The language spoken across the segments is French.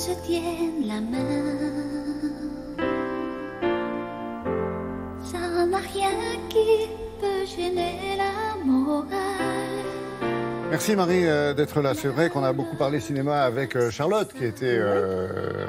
se tiennent la main. Ça n'a rien qui peut gêner la morale. Merci Marie d'être là. C'est vrai qu'on a beaucoup parlé cinéma avec Charlotte qui était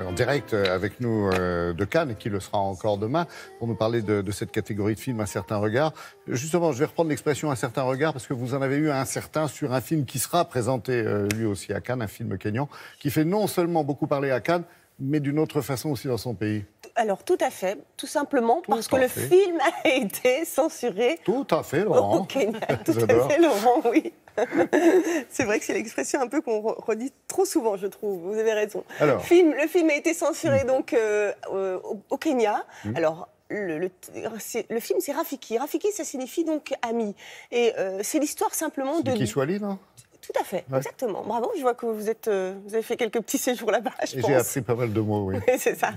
en direct avec nous de Cannes et qui le sera encore demain pour nous parler de cette catégorie de films Un certain regard. Justement, je vais reprendre l'expression Un certain regard parce que vous en avez eu un certain sur un film qui sera présenté lui aussi à Cannes, un film kényan qui fait non seulement beaucoup parler à Cannes mais d'une autre façon aussi dans son pays. Alors tout à fait, tout simplement parce que le film a été censuré. Tout à fait, Laurent. Au Kenya. Tout à fait, Laurent, oui. C'est vrai que c'est l'expression un peu qu'on redit trop souvent, je trouve. Vous avez raison. Alors. Le film a été censuré donc au Kenya. Alors. Le film, c'est Rafiki. Rafiki, ça signifie donc ami. Et c'est l'histoire simplement de... Qui soit non? Tout à fait, ouais. Exactement. Bravo, je vois que vous avez fait quelques petits séjours là-bas, je pense. J'ai appris pas mal de mots, oui. Oui, c'est ça.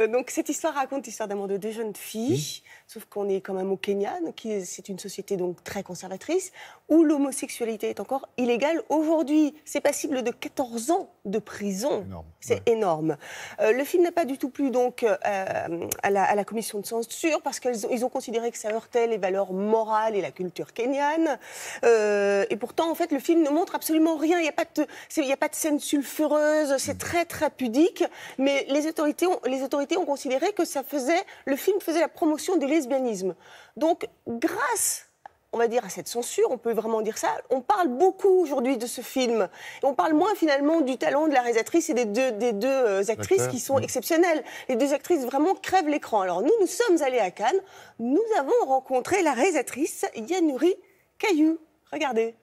Donc cette histoire raconte l'histoire d'amour de deux jeunes filles, sauf qu'on est quand même au Kenya, c'est une société donc très conservatrice, où l'homosexualité est encore illégale. Aujourd'hui, c'est passible de 14 ans de prison. C'est énorme. Le film n'a pas du tout plu donc à la commission de censure, parce qu'ils ont considéré que ça heurtait les valeurs morales et la culture kenyane. Et pourtant, en fait, le film ne montre absolument rien. Il n'y a pas de scène sulfureuse, c'est très, très pudique. Mais les autorités ont considéré que le film faisait la promotion du lesbianisme. Donc, grâce, on va dire, à cette censure, on peut vraiment dire ça, on parle beaucoup aujourd'hui de ce film. Et on parle moins, finalement, du talent de la réalisatrice et des deux actrices qui sont exceptionnelles. Les deux actrices vraiment crèvent l'écran. Alors, nous sommes allés à Cannes. Nous avons rencontré la réalisatrice Yanuri Caillou. Regardez.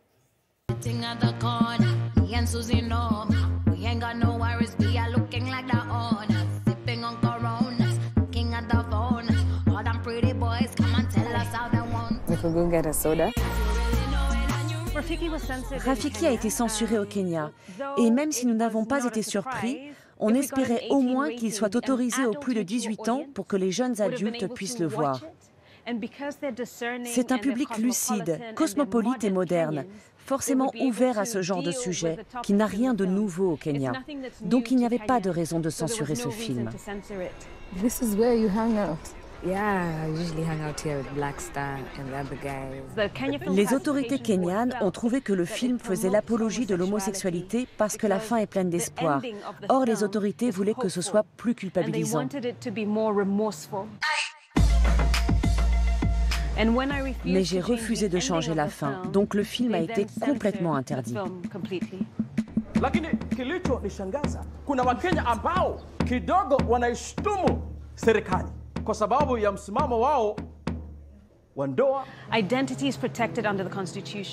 Rafiki a été censuré au Kenya. Et même si nous n'avons pas été surpris, on espérait au moins qu'il soit autorisé aux plus de 18 ans pour que les jeunes adultes puissent le voir. C'est un public lucide, cosmopolite et moderne, forcément ouvert à ce genre de sujet, qui n'a rien de nouveau au Kenya. Donc il n'y avait pas de raison de censurer ce film. Les autorités kenyanes ont trouvé que le film faisait l'apologie de l'homosexualité parce que la fin est pleine d'espoir. Or, les autorités voulaient que ce soit plus culpabilisant. Mais j'ai refusé de changer la fin, donc le film a été complètement interdit. Lakini kilichonishangaza, kuna Wakenya ambao kidogo wanaishtumu serikali kwa sababu ya msimamo wao wa ndoa.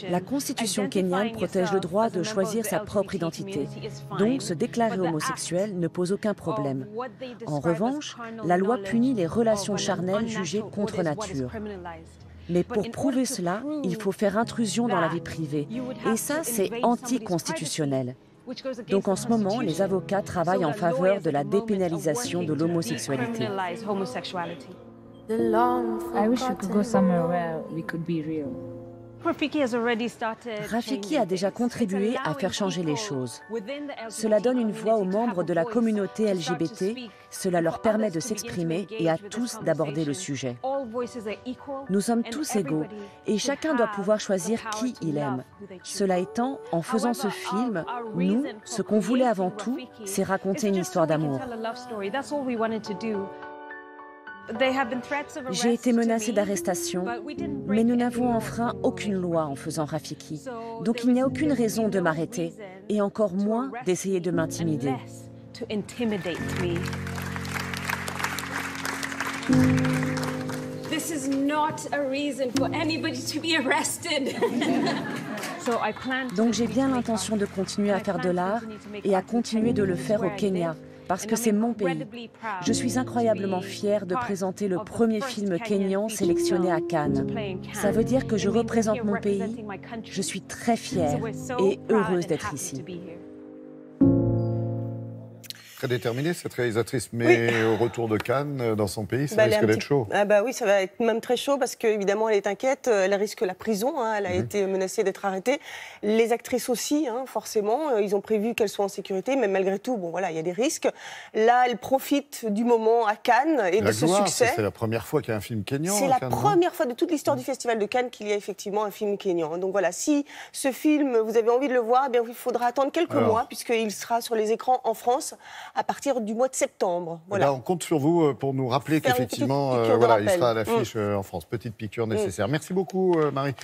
La constitution kenyane protège le droit de choisir sa propre identité. Donc, se déclarer homosexuel ne pose aucun problème. En revanche, la loi punit les relations charnelles jugées contre nature. Mais pour prouver cela, il faut faire intrusion dans la vie privée. Et ça, c'est anticonstitutionnel. Donc en ce moment, les avocats travaillent en faveur de la dépénalisation de l'homosexualité. I wish we could go somewhere where we could be real. Rafiki a déjà contribué à faire changer les choses. Cela donne une voix aux membres de la communauté LGBT, cela leur permet de s'exprimer et à tous d'aborder le sujet. Nous sommes tous égaux et chacun doit pouvoir choisir qui il aime. Cela étant, en faisant ce film, nous, ce qu'on voulait avant tout, c'est raconter une histoire d'amour. J'ai été menacée d'arrestation, mais nous n'avons enfreint aucune loi en faisant Rafiki. Donc il n'y a aucune raison de m'arrêter, et encore moins d'essayer de m'intimider. Donc j'ai bien l'intention de continuer à faire de l'art et à continuer de le faire au Kenya. Parce que c'est mon pays. Je suis incroyablement fière de présenter le premier film kényan sélectionné à Cannes. Ça veut dire que je représente mon pays. Je suis très fière et heureuse d'être ici. Très déterminée, cette réalisatrice, mais au retour de Cannes, dans son pays, ça risque d'être chaud. Ah bah oui, ça va être même très chaud parce qu'évidemment, elle est inquiète, elle risque la prison, hein, elle a été menacée d'être arrêtée. Les actrices aussi, hein, forcément, ils ont prévu qu'elles soient en sécurité, mais malgré tout, bon voilà, il y a des risques. Là, elle profite du moment à Cannes et de ce succès. C'est la première fois qu'il y a un film kényan. C'est la première fois de toute l'histoire du Festival de Cannes qu'il y a effectivement un film kényan. Donc voilà, si ce film, vous avez envie de le voir, eh bien, il faudra attendre quelques mois puisqu'il sera sur les écrans en France à partir du mois de septembre. Voilà. Là, on compte sur vous pour nous rappeler qu'effectivement, il sera à l'affiche en France. Petite piqûre nécessaire. Merci beaucoup, Marie.